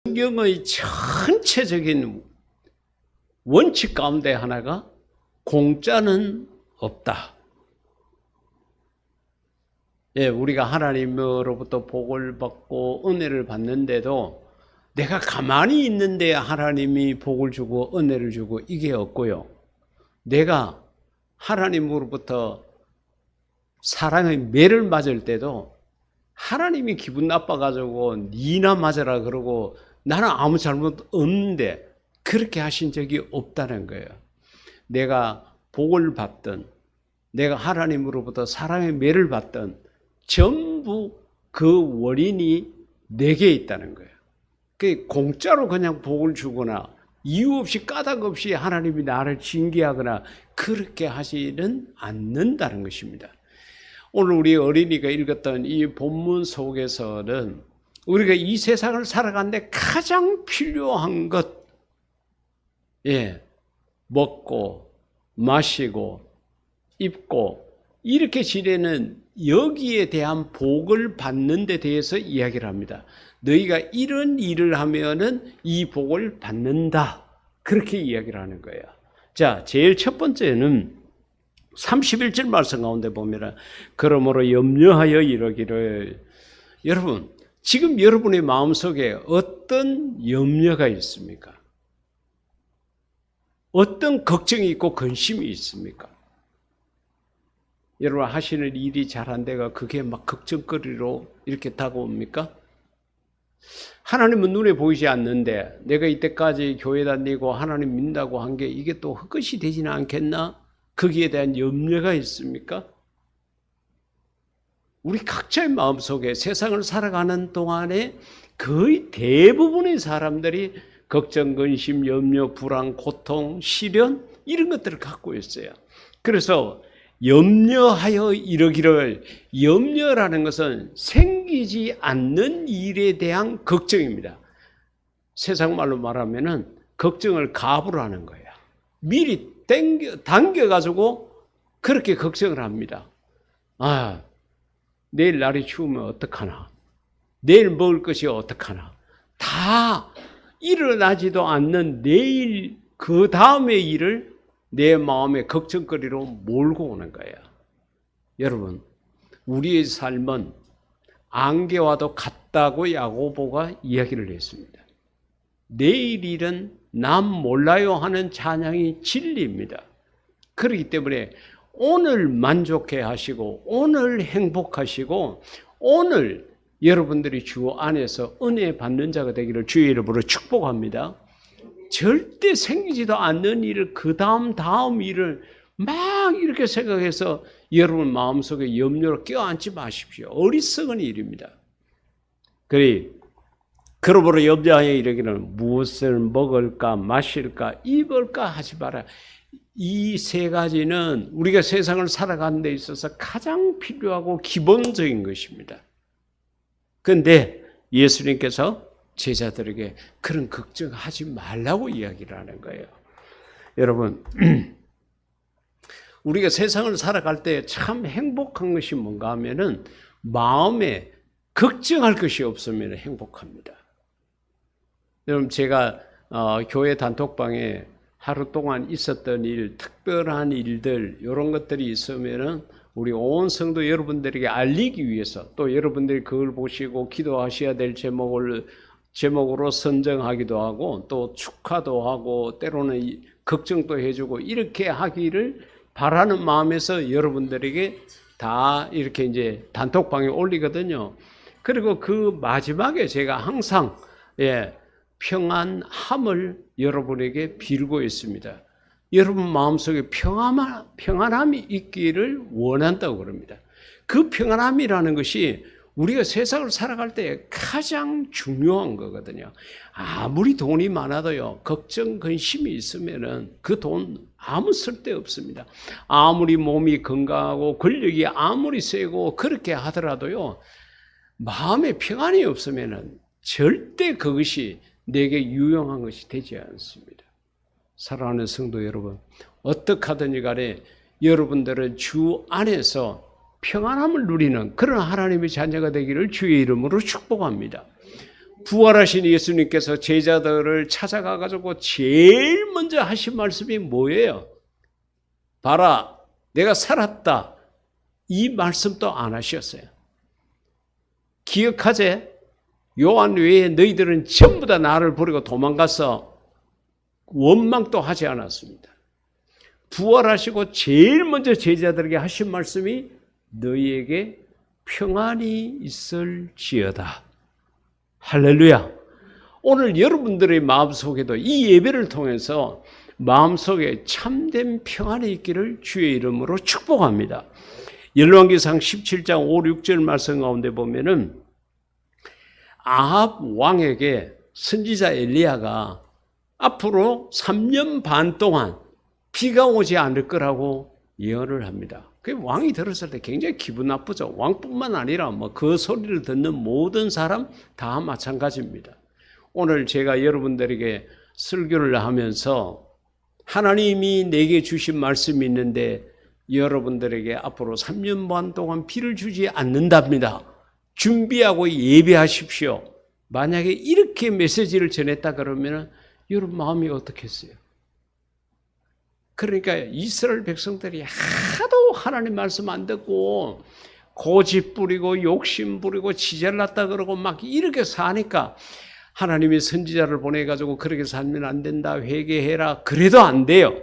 성경의 전체적인 원칙 가운데 하나가 공짜는 없다. 예, 우리가 하나님으로부터 복을 받고 은혜를 받는데도 내가 가만히 있는데 하나님이 복을 주고 은혜를 주고 이게 없고요. 내가 하나님으로부터 사랑의 매를 맞을 때도 하나님이 기분 나빠가지고 니나 맞아라 그러고 나는 아무 잘못 없는데 그렇게 하신 적이 없다는 거예요. 내가 복을 받든 내가 하나님으로부터 사랑의 매를 받든 전부 그 원인이 내게 있다는 거예요. 그 공짜로 그냥 복을 주거나 이유 없이 까닭 없이 하나님이 나를 징계하거나 그렇게 하지는 않는다는 것입니다. 오늘 우리 어린이가 읽었던 이 본문 속에서는 우리가 이 세상을 살아가는데 가장 필요한 것, 먹고 마시고 입고 이렇게 지내는 여기에 대한 복을 받는 데 대해서 이야기를 합니다. 너희가 이런 일을 하면은 이 복을 받는다. 그렇게 이야기를 하는 거예요. 자, 제일 첫 번째는 31절 말씀 가운데 보면 그러므로 염려하여 이러기를. 여러분, 지금 여러분의 마음속에 어떤 염려가 있습니까? 어떤 걱정이 있고 근심이 있습니까? 여러분 하시는 일이 잘 안 돼가 그게 막 걱정거리로 이렇게 다가옵니까? 하나님은 눈에 보이지 않는데 내가 이때까지 교회 다니고 하나님 믿는다고 한 게 이게 또 헛것이 되지는 않겠나? 거기에 대한 염려가 있습니까? 우리 각자의 마음속에 세상을 살아가는 동안에 거의 대부분의 사람들이 걱정, 근심, 염려, 불안, 고통, 시련 이런 것들을 갖고 있어요. 그래서 염려하여 이러기를, 염려라는 것은 생기지 않는 일에 대한 걱정입니다. 세상 말로 말하면은 걱정을 갑으로 하는 거예요. 미리 당겨가지고 그렇게 걱정을 합니다. 아, 내일 날이 추우면 어떡하나? 내일 먹을 것이 어떡하나? 다 일어나지도 않는 내일 그 다음의 일을 내 마음의 걱정거리로 몰고 오는 거예요. 여러분, 우리의 삶은 안개와도 같다고 야고보가 이야기를 했습니다. 내일 일은 남 몰라요 하는 찬양이 진리입니다. 그렇기 때문에 오늘 만족해 하시고 오늘 행복하시고 오늘 여러분들이 주 안에서 은혜 받는 자가 되기를 주의 이름으로 축복합니다. 절대 생기지도 않는 일을 그 다음 일을 막 이렇게 생각해서 여러분 마음속에 염려를 껴안지 마십시오. 어리석은 일입니다. 그러므로 염려하여 이르기를 무엇을 먹을까 마실까 입을까 하지 마라. 이 세 가지는 우리가 세상을 살아가는 데 있어서 가장 필요하고 기본적인 것입니다. 그런데 예수님께서 제자들에게 그런 걱정하지 말라고 이야기를 하는 거예요. 여러분, 우리가 세상을 살아갈 때 참 행복한 것이 뭔가 하면은 마음에 걱정할 것이 없으면 행복합니다. 여러분, 제가 교회 단톡방에 하루 동안 있었던 일, 특별한 일들 이런 것들이 있으면은 우리 온 성도 여러분들에게 알리기 위해서 또 여러분들이 그걸 보시고 기도하셔야 될 제목으로 선정하기도 하고 또 축하도 하고 때로는 걱정도 해주고 이렇게 하기를 바라는 마음에서 여러분들에게 다 이렇게 이제 단톡방에 올리거든요. 그리고 그 마지막에 제가 항상 평안함을 여러분에게 빌고 있습니다. 여러분 마음속에 평안함이 있기를 원한다고 그럽니다. 그 평안함이라는 것이 우리가 세상을 살아갈 때 가장 중요한 거거든요. 아무리 돈이 많아도요, 걱정, 근심이 있으면은 그 돈 아무 쓸데 없습니다. 아무리 몸이 건강하고 권력이 아무리 세고 그렇게 하더라도요, 마음에 평안이 없으면은 절대 그것이 내게 유용한 것이 되지 않습니다. 사랑하는 성도 여러분, 어떻게 하든지 간에 여러분들은 주 안에서 평안함을 누리는 그런 하나님의 자녀가 되기를 주의 이름으로 축복합니다. 부활하신 예수님께서 제자들을 찾아가 가지고 제일 먼저 하신 말씀이 뭐예요? 봐라, 내가 살았다. 이 말씀도 안 하셨어요. 기억하지? 요한 외에 너희들은 전부 다 나를 버리고 도망가서 원망도 하지 않았습니다. 부활하시고 제일 먼저 제자들에게 하신 말씀이 너희에게 평안이 있을지어다. 할렐루야. 오늘 여러분들의 마음속에도 이 예배를 통해서 마음속에 참된 평안이 있기를 주의 이름으로 축복합니다. 열왕기상 17장 5, 6절 말씀 가운데 보면은 아합 왕에게 선지자 엘리야가 앞으로 3년 반 동안 비가 오지 않을 거라고 예언을 합니다. 그 왕이 들었을 때 굉장히 기분 나쁘죠. 왕뿐만 아니라 그 소리를 듣는 모든 사람 다 마찬가지입니다. 오늘 제가 여러분들에게 설교를 하면서 하나님이 내게 주신 말씀이 있는데 여러분들에게 앞으로 3년 반 동안 비를 주지 않는답니다. 준비하고 예배하십시오. 만약에 이렇게 메시지를 전했다 그러면 여러분 마음이 어떻겠어요? 그러니까 이스라엘 백성들이 하도 하나님 말씀 안 듣고 고집 부리고 욕심 부리고 지잘났다 그러고 막 이렇게 사니까 하나님이 선지자를 보내가지고 그렇게 살면 안 된다, 회개해라. 그래도 안 돼요.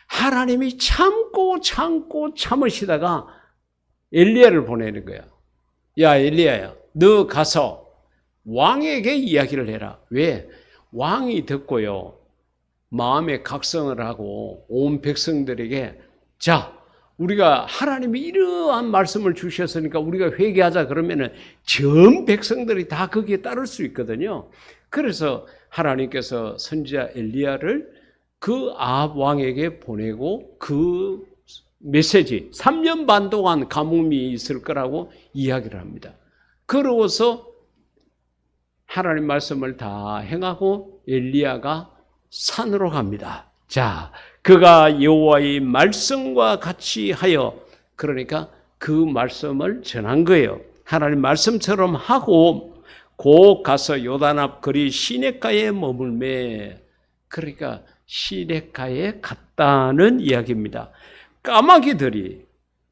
하나님이 참고 참으시다가 엘리야를 보내는 거야. 야, 엘리야야, 너 가서 왕에게 이야기를 해라. 왜? 왕이 듣고요, 마음에 각성을 하고 온 백성들에게 자, 우리가 하나님이 이러한 말씀을 주셨으니까 우리가 회개하자 그러면은 전 백성들이 다 거기에 따를 수 있거든요. 그래서 하나님께서 선지자 엘리야를 그 아합 왕에게 보내고 그 메시지 3년 반 동안 가뭄이 있을 거라고 이야기를 합니다. 그러고서 하나님 말씀을 다 행하고 엘리야가 산으로 갑니다. 자, 그가 여호와의 말씀과 같이 하여, 그러니까 그 말씀을 전한 거예요. 하나님 말씀처럼 하고 곧 가서 요단 앞 거리 시냇가에 머물매, 그러니까 시냇가에 갔다는 이야기입니다. 까마귀들이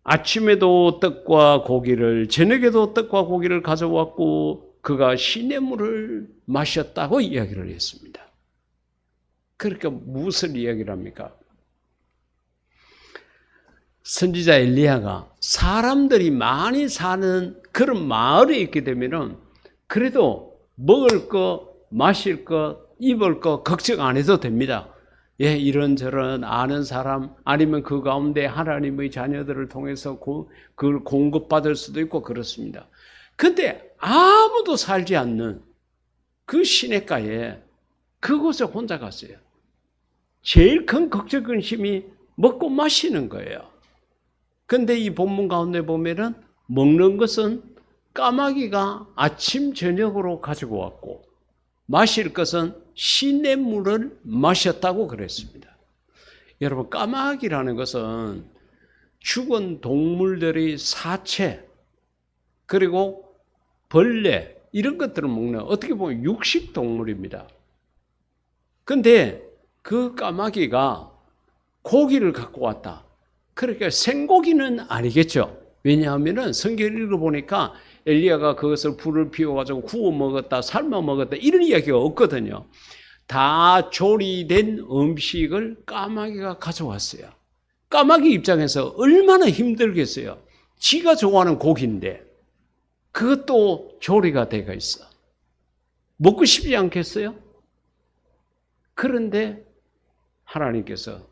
아침에도 떡과 고기를, 저녁에도 떡과 고기를 가져왔고 그가 시냇물을 마셨다고 이야기를 했습니다. 그러니까 무슨 이야기를 합니까? 선지자 엘리야가 사람들이 많이 사는 그런 마을에 있게 되면은 그래도 먹을 거, 마실 거, 입을 거 걱정 안 해도 됩니다. 예, 이런저런 아는 사람 아니면 그 가운데 하나님의 자녀들을 통해서 그걸 공급받을 수도 있고 그렇습니다. 근데 아무도 살지 않는 그 시냇가에 그곳에 혼자 갔어요. 제일 큰 걱정 근심이 먹고 마시는 거예요. 근데 이 본문 가운데 보면은 먹는 것은 까마귀가 아침 저녁으로 가지고 왔고 마실 것은 시냇물을 마셨다고 그랬습니다. 여러분, 까마귀라는 것은 죽은 동물들의 사체 그리고 벌레 이런 것들을 먹는, 어떻게 보면 육식 동물입니다. 근데 그 까마귀가 고기를 갖고 왔다. 그러니까 생고기는 아니겠죠. 왜냐하면 성경을 읽어보니까 엘리야가 그것을 불을 피워가지고 구워 먹었다, 삶아 먹었다 이런 이야기가 없거든요. 다 조리된 음식을 까마귀가 가져왔어요. 까마귀 입장에서 얼마나 힘들겠어요. 지가 좋아하는 고기인데 그것도 조리가 되어 있어. 먹고 싶지 않겠어요? 그런데 하나님께서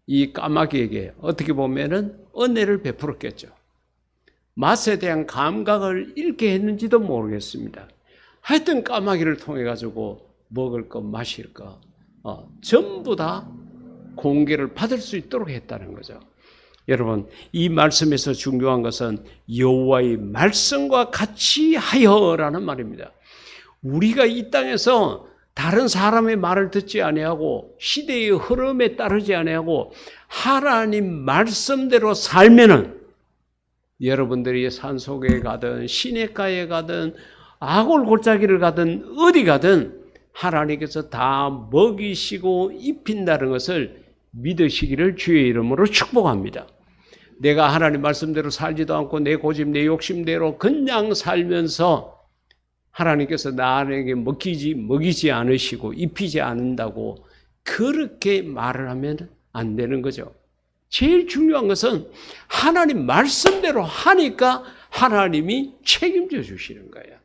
이 까마귀에게 어떻게 보면은 은혜를 베풀었겠죠. 맛에 대한 감각을 잃게 했는지도 모르겠습니다. 하여튼 까마귀를 통해 가지고 먹을 것, 마실 것 전부 다 공개를 받을 수 있도록 했다는 거죠. 여러분, 이 말씀에서 중요한 것은 여호와의 말씀과 같이 하여라는 말입니다. 우리가 이 땅에서 다른 사람의 말을 듣지 아니하고 시대의 흐름에 따르지 아니하고 하나님 말씀대로 살면은 여러분들이 산속에 가든 시냇가에 가든 아골 골짜기를 가든 어디 가든 하나님께서 다 먹이시고 입힌다는 것을 믿으시기를 주의 이름으로 축복합니다. 내가 하나님 말씀대로 살지도 않고 내 고집, 내 욕심대로 그냥 살면서 하나님께서 나에게 먹이지 않으시고 입히지 않는다고 그렇게 말을 하면 안 되는 거죠. 제일 중요한 것은 하나님 말씀대로 하니까 하나님이 책임져 주시는 거예요.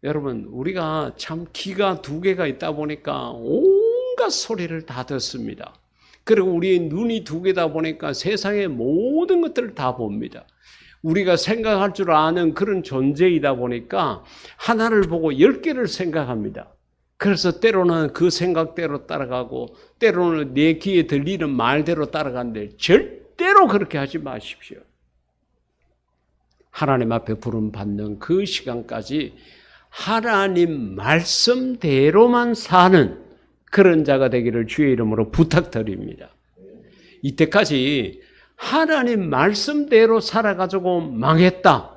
여러분, 우리가 참 귀가 두 개가 있다 보니까 온갖 소리를 다 듣습니다. 그리고 우리의 눈이 두 개다 보니까 세상의 모든 것들을 다 봅니다. 우리가 생각할 줄 아는 그런 존재이다 보니까 하나를 보고 10개를 생각합니다. 그래서 때로는 그 생각대로 따라가고 때로는 내 귀에 들리는 말대로 따라가는데 절대로 그렇게 하지 마십시오. 하나님 앞에 부름받는 그 시간까지 하나님 말씀대로만 사는 그런 자가 되기를 주의 이름으로 부탁드립니다. 이때까지 하나님 말씀대로 살아가지고 망했다.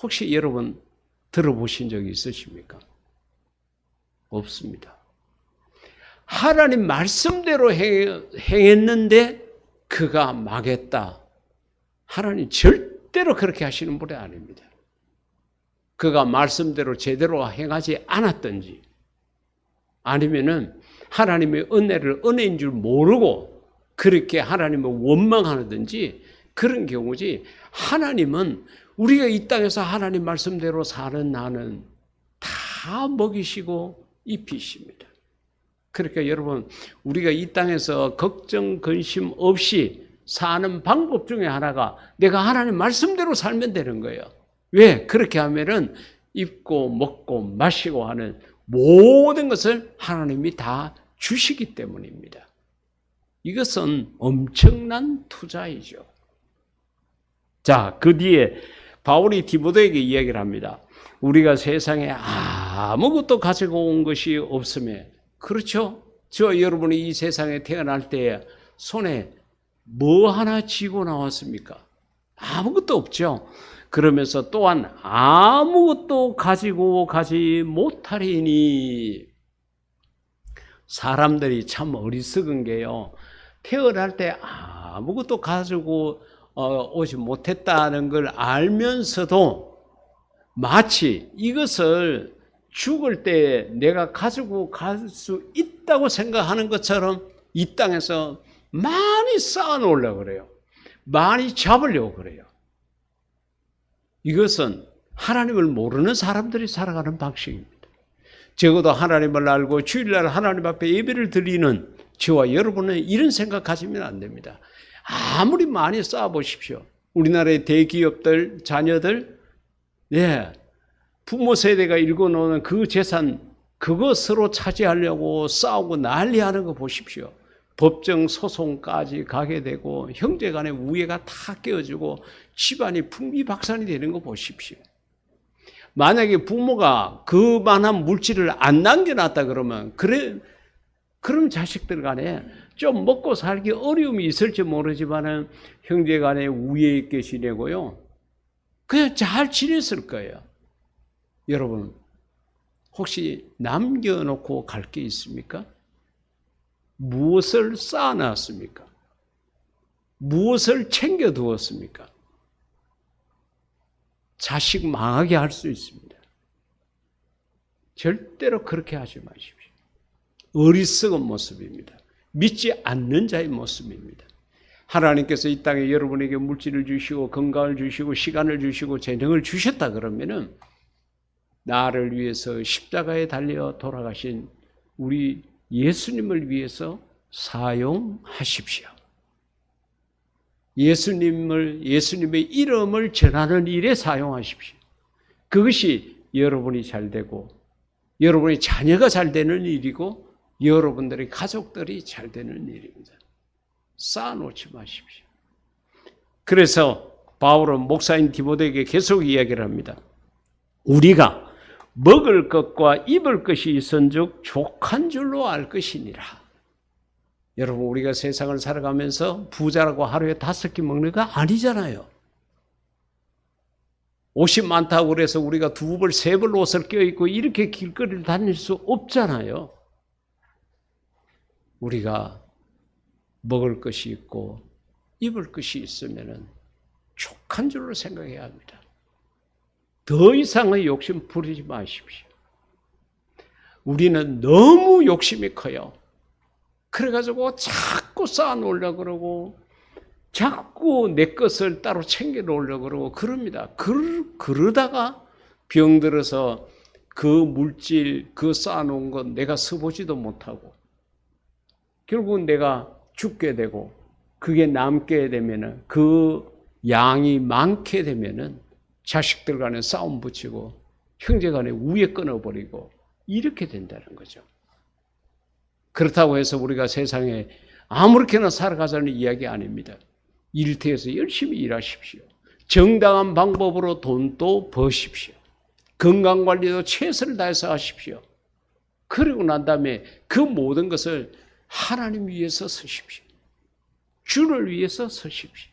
혹시 여러분 들어보신 적이 있으십니까? 없습니다. 하나님 말씀대로 행했는데 그가 망했다. 하나님 절대로 그렇게 하시는 분이 아닙니다. 그가 말씀대로 제대로 행하지 않았든지 아니면은 하나님의 은혜인 줄 모르고 그렇게 하나님을 원망하든지 그런 경우지, 하나님은 우리가 이 땅에서 하나님 말씀대로 사는 나는 다 먹이시고 입히십니다. 그러니까 여러분, 우리가 이 땅에서 걱정 근심 없이 사는 방법 중에 하나가 내가 하나님 말씀대로 살면 되는 거예요. 왜? 그렇게 하면은 입고 먹고 마시고 하는 모든 것을 하나님이 다 주시기 때문입니다. 이것은 엄청난 투자이죠. 자, 그 뒤에 바울이 디모데에게 이야기를 합니다. 우리가 세상에 아무것도 가지고 온 것이 없으면, 그렇죠? 저 여러분이 이 세상에 태어날 때 손에 뭐 하나 쥐고 나왔습니까? 아무것도 없죠. 그러면서 또한 아무것도 가지고 가지 못하리니, 사람들이 참 어리석은 게요, 태어날 때 아무것도 가지고 오지 못했다는 걸 알면서도 마치 이것을 죽을 때 내가 가지고 갈 수 있다고 생각하는 것처럼 이 땅에서 많이 쌓아놓으려고 그래요. 많이 잡으려고 그래요. 이것은 하나님을 모르는 사람들이 살아가는 방식입니다. 적어도 하나님을 알고 주일날 하나님 앞에 예배를 드리는 저와 여러분은 이런 생각 가지면 안 됩니다. 아무리 많이 쌓아보십시오. 우리나라의 대기업들, 자녀들, 부모 세대가 읽어놓은 그 재산, 그것으로 차지하려고 싸우고 난리하는 거 보십시오. 법정 소송까지 가게 되고 형제간의 우애가 다 깨어지고 집안이 풍비박산이 되는 거 보십시오. 만약에 부모가 그만한 물질을 안 남겨놨다 그러면 그럼 자식들 간에 좀 먹고 살기 어려움이 있을지 모르지만은 형제 간에 우애 있게 지내고요, 그냥 잘 지냈을 거예요. 여러분, 혹시 남겨놓고 갈 게 있습니까? 무엇을 쌓아놨습니까? 무엇을 챙겨두었습니까? 자식 망하게 할 수 있습니다. 절대로 그렇게 하지 마십시오. 어리석은 모습입니다. 믿지 않는 자의 모습입니다. 하나님께서 이 땅에 여러분에게 물질을 주시고 건강을 주시고 시간을 주시고 재능을 주셨다 그러면은 나를 위해서 십자가에 달려 돌아가신 우리 예수님을 위해서 사용하십시오. 예수님의 이름을 전하는 일에 사용하십시오. 그것이 여러분이 잘 되고 여러분의 자녀가 잘 되는 일이고 여러분들의 가족들이 잘 되는 일입니다. 쌓아놓지 마십시오. 그래서 바울은 목사인 디모데에게 계속 이야기를 합니다. 우리가 먹을 것과 입을 것이 있은즉 족한 줄로 알 것이니라. 여러분, 우리가 세상을 살아가면서 부자라고 하루에 5끼 먹는 거 아니잖아요. 옷이 많다고 그래서 우리가 두 벌, 세 벌 옷을 껴입고 이렇게 길거리를 다닐 수 없잖아요. 우리가 먹을 것이 있고 입을 것이 있으면은 족한 줄로 생각해야 합니다. 더 이상의 욕심 부리지 마십시오. 우리는 너무 욕심이 커요. 그래가지고 자꾸 쌓아놓으려고 그러고 자꾸 내 것을 따로 챙겨 놓으려고 그러고 그럽니다. 그러다가 병들어서 그 물질, 그 쌓아놓은 건 내가 써보지도 못하고 결국은 내가 죽게 되고 그게 남게 되면은 그 양이 많게 되면은 자식들 간에 싸움 붙이고 형제 간에 우애 끊어버리고 이렇게 된다는 거죠. 그렇다고 해서 우리가 세상에 아무렇게나 살아가자는 이야기 아닙니다. 일터에서 열심히 일하십시오. 정당한 방법으로 돈도 버십시오. 건강관리도 최선을 다해서 하십시오. 그리고 난 다음에 그 모든 것을 하나님 위해서 쓰십시오. 주를 위해서 쓰십시오.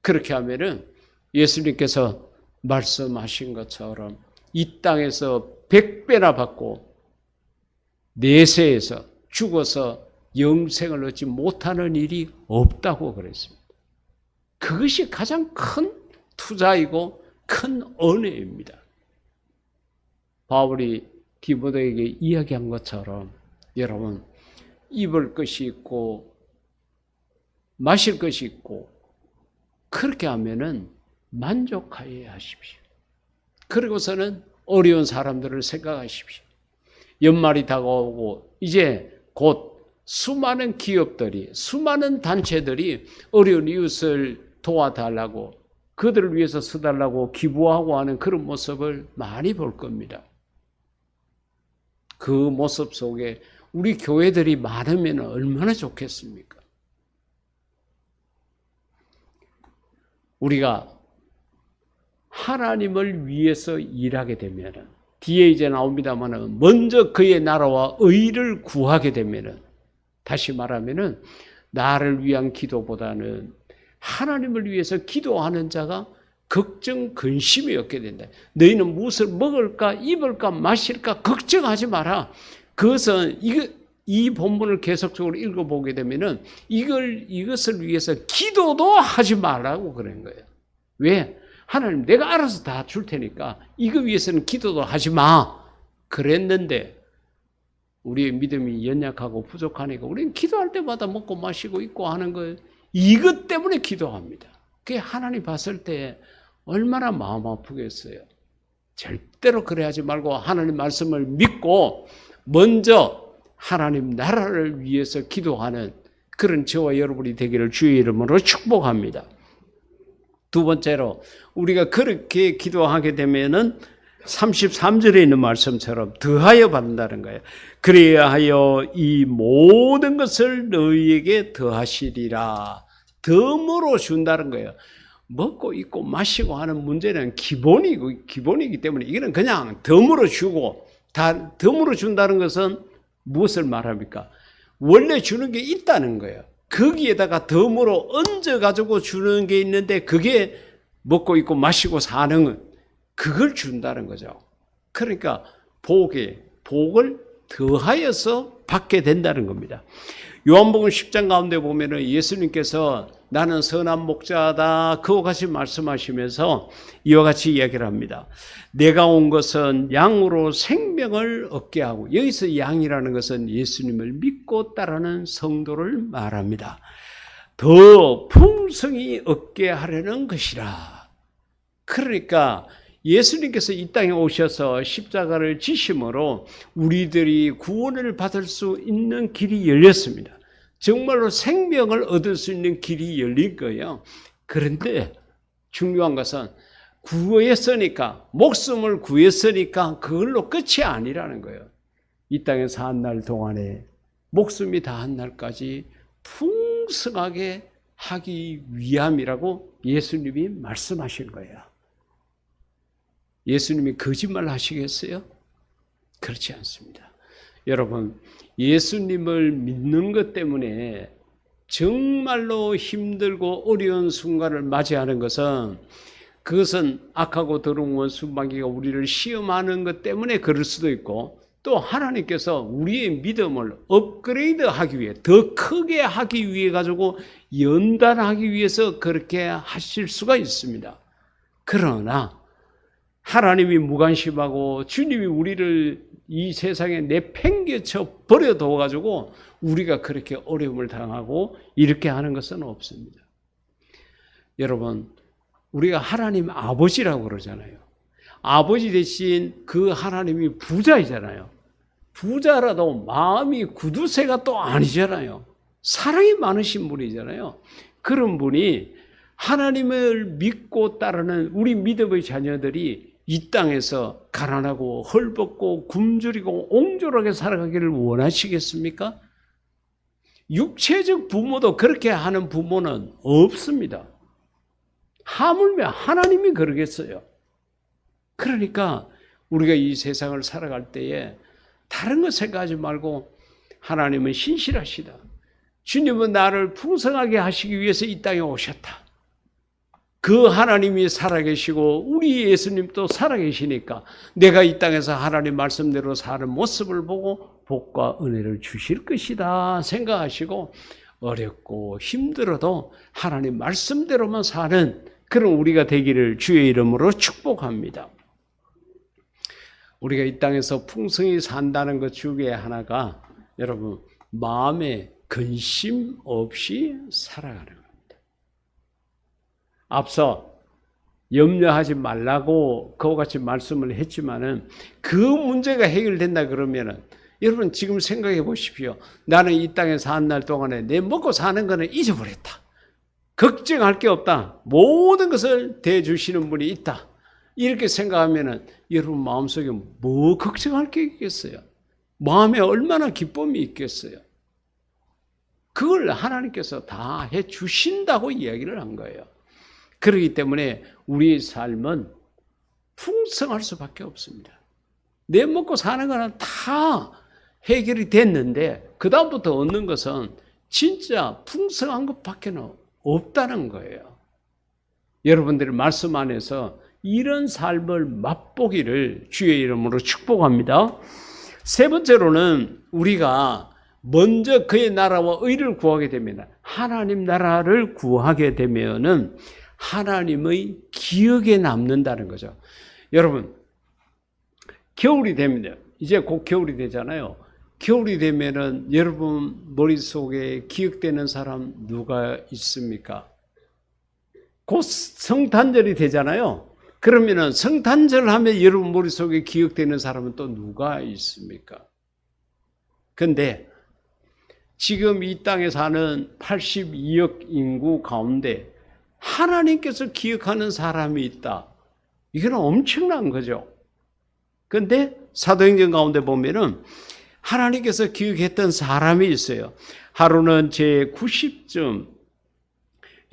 그렇게 하면은 예수님께서 말씀하신 것처럼 이 땅에서 100배나 받고 내세에서 죽어서 영생을 얻지 못하는 일이 없다고 그랬습니다. 그것이 가장 큰 투자이고 큰 은혜입니다. 바울이 디모데에게 이야기한 것처럼 여러분 입을 것이 있고 마실 것이 있고 그렇게 하면은 만족하여야 하십시오. 그리고서는 어려운 사람들을 생각하십시오. 연말이 다가오고 이제 곧 수많은 기업들이 수많은 단체들이 어려운 이웃을 도와달라고 그들을 위해서 써달라고 기부하고 하는 그런 모습을 많이 볼 겁니다. 그 모습 속에 우리 교회들이 많으면 얼마나 좋겠습니까? 우리가 하나님을 위해서 일하게 되면 뒤에 이제 나옵니다만 먼저 그의 나라와 의를 구하게 되면 다시 말하면 나를 위한 기도보다는 하나님을 위해서 기도하는 자가 걱정 근심이 없게 된다. 너희는 무엇을 먹을까 입을까 마실까 걱정하지 마라. 그것은 이 본문을 계속적으로 읽어보게 되면은 이것을 위해서 기도도 하지 말라고 그런 거예요. 왜? 하나님 내가 알아서 다 줄 테니까 이거 위해서는 기도도 하지 마. 그랬는데 우리의 믿음이 연약하고 부족하니까 우리는 기도할 때마다 먹고 마시고 입고 하는 거예요. 이것 때문에 기도합니다. 그게 하나님 봤을 때 얼마나 마음 아프겠어요. 절대로 그래 하지 말고 하나님 말씀을 믿고 먼저 하나님 나라를 위해서 기도하는 그런 저와 여러분이 되기를 주의 이름으로 축복합니다. 두 번째로 우리가 그렇게 기도하게 되면은 33절에 있는 말씀처럼 더하여 받는다는 거예요. 그래야 하여 이 모든 것을 너희에게 더하시리라. 덤으로 준다는 거예요. 먹고 입고 마시고 하는 문제는 기본이기 때문에 이거는 그냥 덤으로 주고 덤으로 준다는 것은 무엇을 말합니까? 원래 주는 게 있다는 거예요. 거기에다가 덤으로 얹어가지고 주는 게 있는데 그게 먹고 입고 마시고 사는 그걸 준다는 거죠. 그러니까 복을 더하여서 받게 된다는 겁니다. 요한복음 10장 가운데 보면은 예수님께서 나는 선한 목자다 그와 같이 말씀하시면서 이와 같이 이야기를 합니다. 내가 온 것은 양으로 생명을 얻게 하고, 여기서 양이라는 것은 예수님을 믿고 따르는 성도를 말합니다. 더 풍성히 얻게 하려는 것이라. 그러니까 예수님께서 이 땅에 오셔서 십자가를 지심으로 우리들이 구원을 받을 수 있는 길이 열렸습니다. 정말로 생명을 얻을 수 있는 길이 열린 거예요. 그런데 중요한 것은 구했으니까, 목숨을 구했으니까 그걸로 끝이 아니라는 거예요. 이 땅에 사는 날 동안에 목숨이 다한 날까지 풍성하게 하기 위함이라고 예수님이 말씀하신 거예요. 예수님이 거짓말 하시겠어요? 그렇지 않습니다. 여러분, 예수님을 믿는 것 때문에 정말로 힘들고 어려운 순간을 맞이하는 것은 그것은 악하고 더러운 원수 마귀가 우리를 시험하는 것 때문에 그럴 수도 있고, 또 하나님께서 우리의 믿음을 업그레이드하기 위해, 더 크게 하기 위해 가지고 연단하기 위해서 그렇게 하실 수가 있습니다. 그러나 하나님이 무관심하고 주님이 우리를 이 세상에 내팽개쳐 버려둬 가지고 우리가 그렇게 어려움을 당하고 이렇게 하는 것은 없습니다. 여러분, 우리가 하나님 아버지라고 그러잖아요. 아버지 대신 그 하나님이 부자이잖아요. 부자라도 마음이 구두쇠가 또 아니잖아요. 사랑이 많으신 분이잖아요. 그런 분이 하나님을 믿고 따르는 우리 믿음의 자녀들이 이 땅에서 가난하고 헐벗고 굶주리고 옹졸하게 살아가기를 원하시겠습니까? 육체적 부모도 그렇게 하는 부모는 없습니다. 하물며 하나님이 그러겠어요. 그러니까 우리가 이 세상을 살아갈 때에 다른 것 생각하지 말고 하나님은 신실하시다. 주님은 나를 풍성하게 하시기 위해서 이 땅에 오셨다. 그 하나님이 살아계시고 우리 예수님도 살아계시니까 내가 이 땅에서 하나님 말씀대로 사는 모습을 보고 복과 은혜를 주실 것이다 생각하시고 어렵고 힘들어도 하나님 말씀대로만 사는 그런 우리가 되기를 주의 이름으로 축복합니다. 우리가 이 땅에서 풍성히 산다는 것 중에 하나가 여러분 마음에 근심 없이 살아가는 겁니다. 앞서 염려하지 말라고 그와 같이 말씀을 했지만은 그 문제가 해결된다 그러면은 여러분 지금 생각해 보십시오. 나는 이 땅에 사는 날 동안에 내 먹고 사는 거는 잊어버렸다. 걱정할 게 없다. 모든 것을 대주시는 분이 있다. 이렇게 생각하면은 여러분 마음속에 뭐 걱정할 게 있겠어요? 마음에 얼마나 기쁨이 있겠어요? 그걸 하나님께서 다 해 주신다고 이야기를 한 거예요. 그렇기 때문에 우리의 삶은 풍성할 수밖에 없습니다. 내 먹고 사는 거는 다 해결이 됐는데 그 다음부터 얻는 것은 진짜 풍성한 것밖에 없다는 거예요. 여러분들의 말씀 안에서 이런 삶을 맛보기를 주의 이름으로 축복합니다. 세 번째로는 우리가 먼저 그의 나라와 의를 구하게 되면 하나님 나라를 구하게 되면은 하나님의 기억에 남는다는 거죠. 여러분 겨울이 됩니다. 이제 곧 겨울이 되잖아요. 겨울이 되면은 여러분 머릿속에 기억되는 사람 누가 있습니까? 곧 성탄절이 되잖아요. 그러면은 성탄절 하면 여러분 머릿속에 기억되는 사람은 또 누가 있습니까? 근데 지금 이 땅에 사는 82억 인구 가운데 하나님께서 기억하는 사람이 있다. 이건 엄청난 거죠. 근데 사도행전 가운데 보면은 하나님께서 기억했던 사람이 있어요. 하루는 제90쯤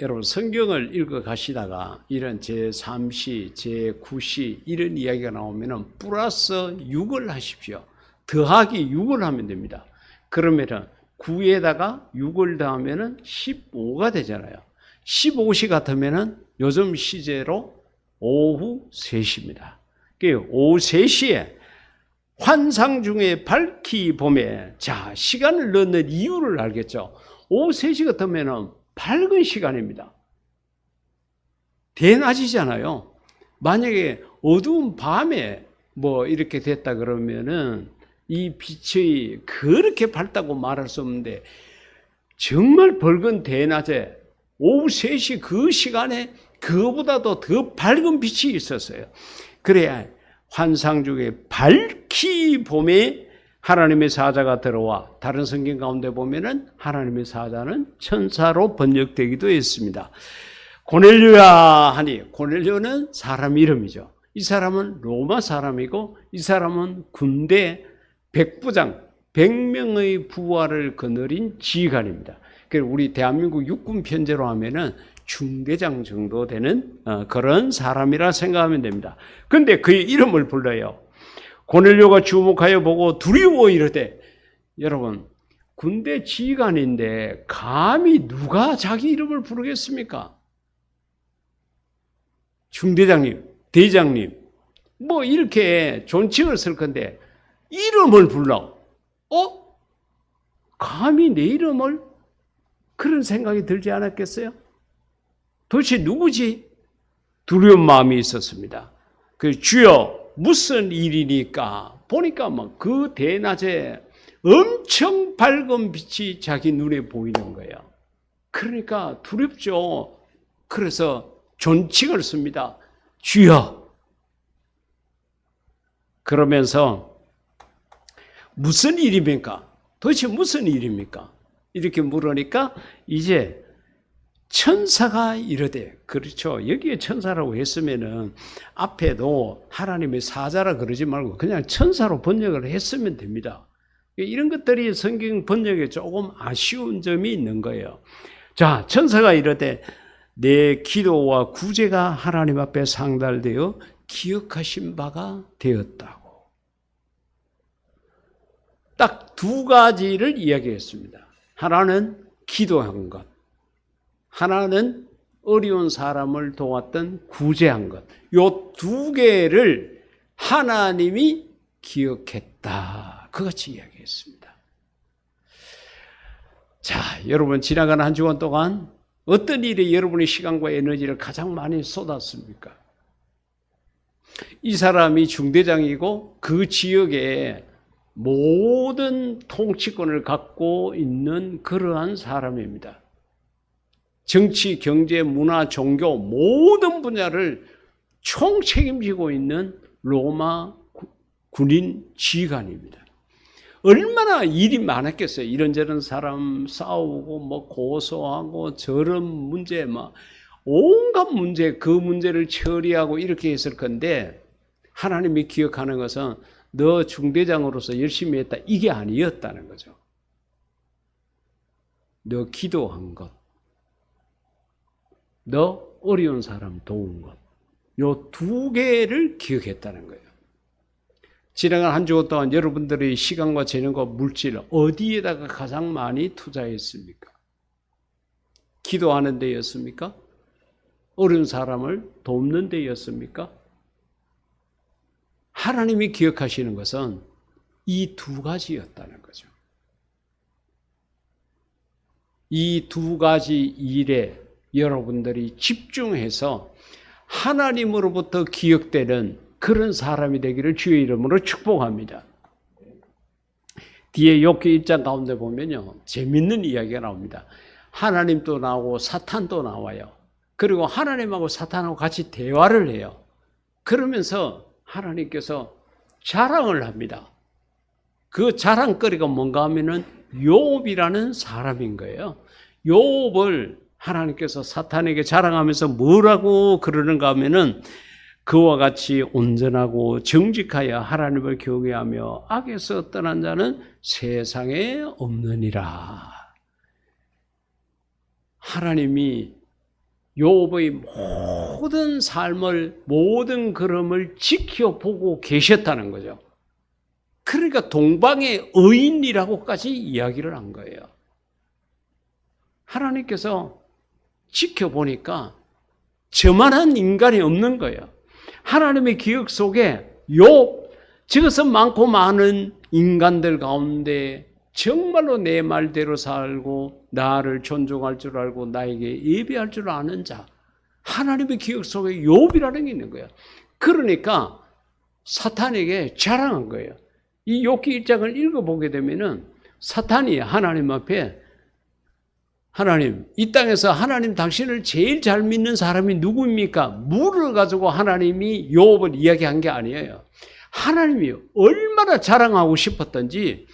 여러분 성경을 읽어 가시다가 이런 제3시, 제9시 이런 이야기가 나오면은 플러스 6을 하십시오. 더하기 6을 하면 됩니다. 그러면은 9에다가 6을 더하면은 15가 되잖아요. 15시 같으면은 요즘 시제로 오후 3시입니다. 오후 3시에 환상 중에 밝히 봄에 자 시간을 넣는 이유를 알겠죠. 오후 3시 같으면은 밝은 시간입니다. 대낮이잖아요. 만약에 어두운 밤에 뭐 이렇게 됐다 그러면은 이 빛이 그렇게 밝다고 말할 수 없는데 정말 밝은 대낮에 오후 3시 그 시간에 그거보다도 더 밝은 빛이 있었어요. 그래야 환상 중에 밝히 봄에 하나님의 사자가 들어와 다른 성경 가운데 보면은 하나님의 사자는 천사로 번역되기도 했습니다. 고넬료야 하니 고넬료는 사람 이름이죠. 이 사람은 로마 사람이고 이 사람은 군대 백부장 100명의 부하를 거느린 지휘관입니다. 우리 대한민국 육군 편제로 하면은 중대장 정도 되는 그런 사람이라 생각하면 됩니다. 그런데 그의 이름을 불러요. 고넬료가 주목하여 보고 두려워 이르되, 여러분 군대 지휘관인데 감히 누가 자기 이름을 부르겠습니까? 중대장님, 대장님, 뭐 이렇게 존칭을 쓸 건데 이름을 불러. 감히 내 이름을? 그런 생각이 들지 않았겠어요? 도대체 누구지? 두려운 마음이 있었습니다. 그 주여 무슨 일이니까 보니까 막 그 대낮에 엄청 밝은 빛이 자기 눈에 보이는 거예요. 그러니까 두렵죠. 그래서 존칭을 씁니다. 주여. 그러면서 무슨 일입니까? 도대체 무슨 일입니까? 이렇게 물으니까 이제 천사가 이르되, 그렇죠. 여기에 천사라고 했으면은 앞에도 하나님의 사자라 그러지 말고 그냥 천사로 번역을 했으면 됩니다. 이런 것들이 성경 번역에 조금 아쉬운 점이 있는 거예요. 자, 천사가 이르되 내 기도와 구제가 하나님 앞에 상달되어 기억하신 바가 되었다고. 딱 두 가지를 이야기했습니다. 하나는 기도한 것, 하나는 어려운 사람을 도왔던 구제한 것. 요 두 개를 하나님이 기억했다. 그같이 이야기했습니다. 자, 여러분 지나가는 한 주간 동안 어떤 일에 여러분의 시간과 에너지를 가장 많이 쏟았습니까? 이 사람이 중대장이고 그 지역에 모든 통치권을 갖고 있는 그러한 사람입니다. 정치, 경제, 문화, 종교 모든 분야를 총책임지고 있는 로마 군인 지휘관입니다. 얼마나 일이 많았겠어요. 이런저런 사람 싸우고 뭐 고소하고 저런 문제 막 온갖 문제, 그 문제를 처리하고 이렇게 했을 건데 하나님이 기억하는 것은 너 중대장으로서 열심히 했다, 이게 아니었다는 거죠. 너 기도한 것, 너 어려운 사람 도운 것, 요 두 개를 기억했다는 거예요. 지나간 한 주 동안 여러분들의 시간과 재능과 물질 어디에다가 가장 많이 투자했습니까? 기도하는 데였습니까? 어려운 사람을 돕는 데였습니까? 하나님이 기억하시는 것은 이 두 가지였다는 거죠. 이 두 가지 일에 여러분들이 집중해서 하나님으로부터 기억되는 그런 사람이 되기를 주의 이름으로 축복합니다. 뒤에 욥기 1장 가운데 보면요, 재밌는 이야기가 나옵니다. 하나님도 나오고 사탄도 나와요. 그리고 하나님하고 사탄하고 같이 대화를 해요. 그러면서 하나님께서 자랑을 합니다. 그 자랑거리가 뭔가 하면은 욥이라는 사람인 거예요. 욥을 하나님께서 사탄에게 자랑하면서 뭐라고 그러는가 하면은 그와 같이 온전하고 정직하여 하나님을 경외하며 악에서 떠난 자는 세상에 없느니라. 하나님이 욥의 모든 삶을, 모든 걸음을 지켜보고 계셨다는 거죠. 그러니까 동방의 의인이라고까지 이야기를 한 거예요. 하나님께서 지켜보니까 저만한 인간이 없는 거예요. 하나님의 기억 속에 욥, 저것은 많고 많은 인간들 가운데 정말로 내 말대로 살고 나를 존중할 줄 알고 나에게 예배할 줄 아는 자, 하나님의 기억 속에 욥이라는 게 있는 거예요. 그러니까 사탄에게 자랑한 거예요. 이 욥기 1장을 읽어보게 되면은 사탄이 하나님 앞에, 하나님, 이 땅에서 하나님 당신을 제일 잘 믿는 사람이 누구입니까? 물어가지고 하나님이 욥을 이야기한 게 아니에요. 하나님이 얼마나 자랑하고 싶었던지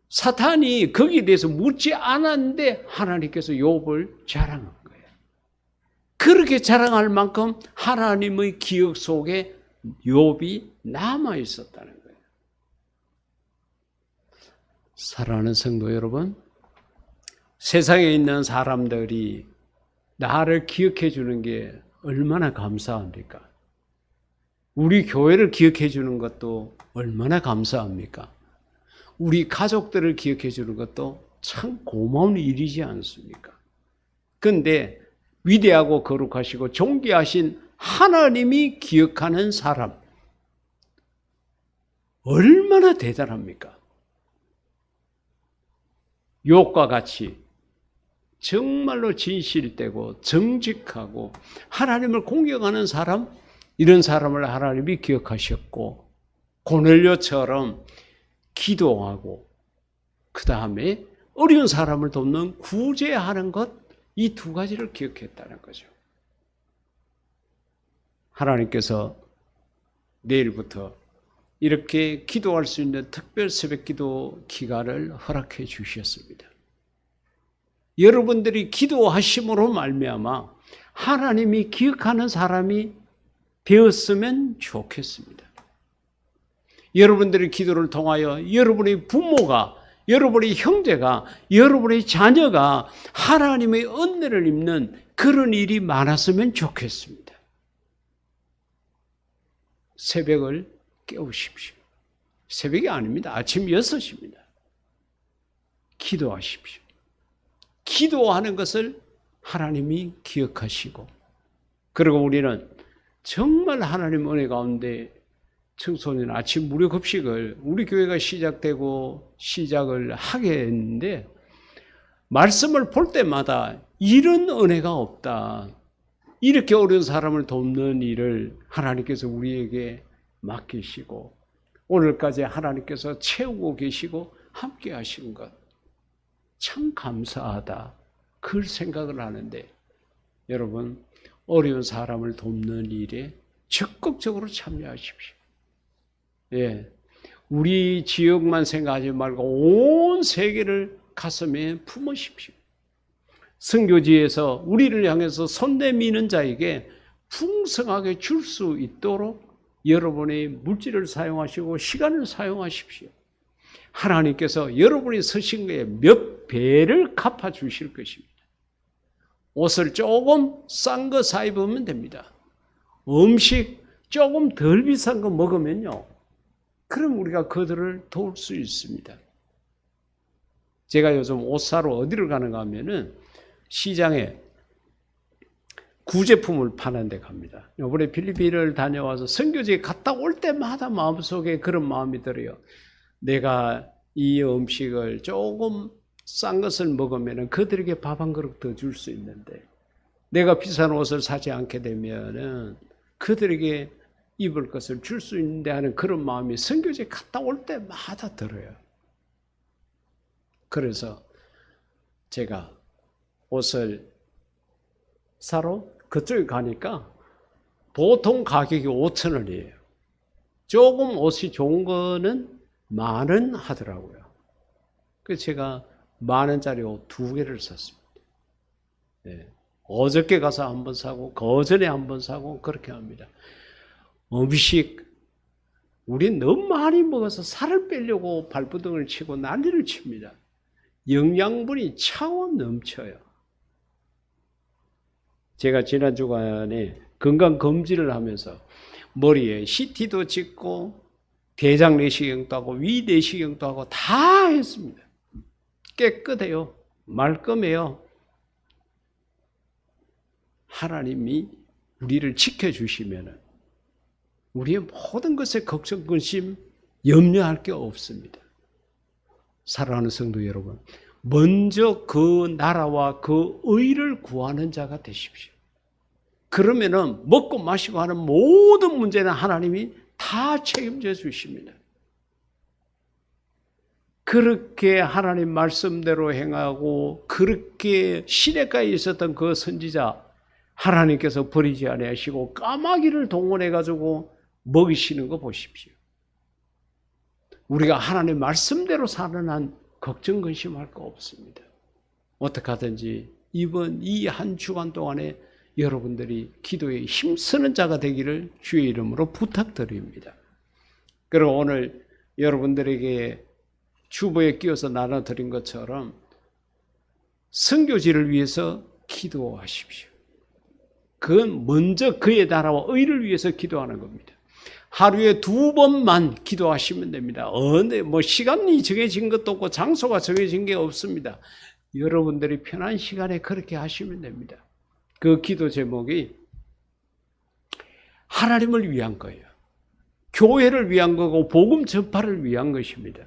사탄이 거기에 대해서 묻지 않았는데 하나님께서 욥을 자랑한 거예요. 그렇게 자랑할 만큼 하나님의 기억 속에 욥이 남아 있었다는 거예요. 사랑하는 성도 여러분, 세상에 있는 사람들이 나를 기억해 주는 게 얼마나 감사합니까? 우리 교회를 기억해 주는 것도 얼마나 감사합니까? 우리 가족들을 기억해 주는 것도 참 고마운 일이지 않습니까? 그런데 위대하고 거룩하시고 존귀하신 하나님이 기억하는 사람. 얼마나 대단합니까? 욥과 같이 정말로 진실되고 정직하고 하나님을 공경하는 사람, 이런 사람을 하나님이 기억하셨고, 고넬료처럼 기도하고 그 다음에 어려운 사람을 돕는 구제하는 것, 이 두 가지를 기억했다는 거죠. 하나님께서 내일부터 이렇게 기도할 수 있는 특별 새벽기도 기간을 허락해 주셨습니다. 여러분들이 기도하심으로 말미암아 하나님이 기억하는 사람이 되었으면 좋겠습니다. 여러분들의 기도를 통하여 여러분의 부모가, 여러분의 형제가, 여러분의 자녀가 하나님의 은혜를 입는 그런 일이 많았으면 좋겠습니다. 새벽을 깨우십시오. 새벽이 아닙니다. 아침 6시입니다. 기도하십시오. 기도하는 것을 하나님이 기억하시고, 그리고 우리는 정말 하나님 은혜 가운데 청소년 아침 무료 급식을 우리 교회가 시작을 하게 했는데, 말씀을 볼 때마다 이런 은혜가 없다. 이렇게 어려운 사람을 돕는 일을 하나님께서 우리에게 맡기시고 오늘까지 하나님께서 채우고 계시고 함께 하신 것 참 감사하다. 그 생각을 하는데, 여러분 어려운 사람을 돕는 일에 적극적으로 참여하십시오. 예, 우리 지역만 생각하지 말고 온 세계를 가슴에 품으십시오. 선교지에서 우리를 향해서 손 내미는 자에게 풍성하게 줄 수 있도록 여러분의 물질을 사용하시고 시간을 사용하십시오. 하나님께서 여러분이 서신 거에 몇 배를 갚아주실 것입니다. 옷을 조금 싼 거 사 입으면 됩니다. 음식 조금 덜 비싼 거 먹으면요, 그럼 우리가 그들을 도울 수 있습니다. 제가 요즘 옷 사러 어디를 가는가 하면은 시장에 구제품을 파는 데 갑니다. 이번에 필리핀을 다녀와서 선교지에 갔다 올 때마다 마음속에 그런 마음이 들어요. 내가 이 음식을 조금 싼 것을 먹으면 그들에게 밥 한 그릇 더 줄 수 있는데, 내가 비싼 옷을 사지 않게 되면은 그들에게 입을 것을 줄 수 있는데 하는 그런 마음이 선교지에 갔다 올 때마다 들어요. 그래서 제가 옷을 사러 그쪽에 가니까 보통 가격이 5,000원이에요. 조금 옷이 좋은 거는 10,000원 하더라고요. 그래서 제가 10,000원짜리 옷 2개를 샀습니다. 네. 어저께 가서 한번 사고 그전에 한번 사고 그렇게 합니다. 음식 우리 너무 많이 먹어서 살을 빼려고 발버둥을 치고 난리를 칩니다. 영양분이 차원 넘쳐요. 제가 지난 주간에 건강검진을 하면서 머리에 CT도 찍고 대장 내시경도 하고 위 내시경도 하고 다 했습니다. 깨끗해요. 말끔해요. 하나님이 우리를 지켜주시면 우리의 모든 것에 걱정, 근심, 염려할 게 없습니다. 사랑하는 성도 여러분, 먼저 그 나라와 그 의를 구하는 자가 되십시오. 그러면은 먹고 마시고 하는 모든 문제는 하나님이 다 책임져 주십니다. 그렇게 하나님 말씀대로 행하고 그렇게 시냇가에 있었던 그 선지자 하나님께서 버리지 아니하시고 까마귀를 동원해 가지고 먹이시는 거 보십시오. 우리가 하나님 말씀대로 사는 한 걱정 근심할 거 없습니다. 어떻게 하든지 이번 이 한 주간 동안에 여러분들이 기도에 힘쓰는 자가 되기를 주의 이름으로 부탁드립니다. 그리고 오늘 여러분들에게 주보에 끼워서 나눠드린 것처럼 선교지를 위해서 기도하십시오. 그건 먼저 그의 나라와 의를 위해서 기도하는 겁니다. 하루에 2번만 기도하시면 됩니다. 시간이 정해진 것도 없고 장소가 정해진 게 없습니다. 여러분들이 편한 시간에 그렇게 하시면 됩니다. 그 기도 제목이 하나님을 위한 거예요. 교회를 위한 거고 복음 전파를 위한 것입니다.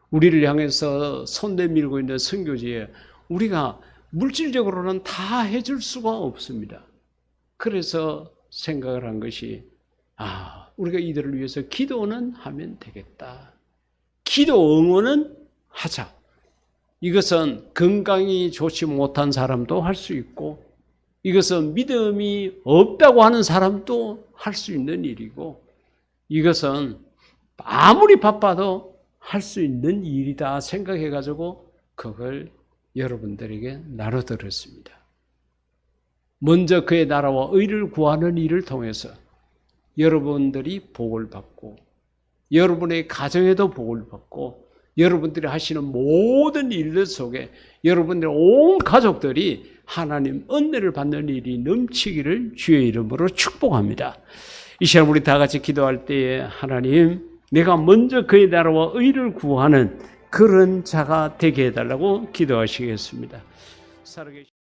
우리를 향해서 손 내밀고 있는 선교지에 우리가 물질적으로는 다 해줄 수가 없습니다. 그래서 생각을 한 것이 우리가 이들을 위해서 기도는 하면 되겠다. 기도 응원은 하자. 이것은 건강이 좋지 못한 사람도 할 수 있고 이것은 믿음이 없다고 하는 사람도 할 수 있는 일이고 이것은 아무리 바빠도 할 수 있는 일이다 생각해가지고 그걸 여러분들에게 나눠드렸습니다. 먼저 그의 나라와 의를 구하는 일을 통해서 여러분들이 복을 받고 여러분의 가정에도 복을 받고 여러분들이 하시는 모든 일들 속에 여러분들의 온 가족들이 하나님 은혜를 받는 일이 넘치기를 주의 이름으로 축복합니다. 이 시간 우리 다 같이 기도할 때에 하나님 내가 먼저 그의 나라와 의를 구하는 그런 자가 되게 해달라고 기도하시겠습니다. 살아계신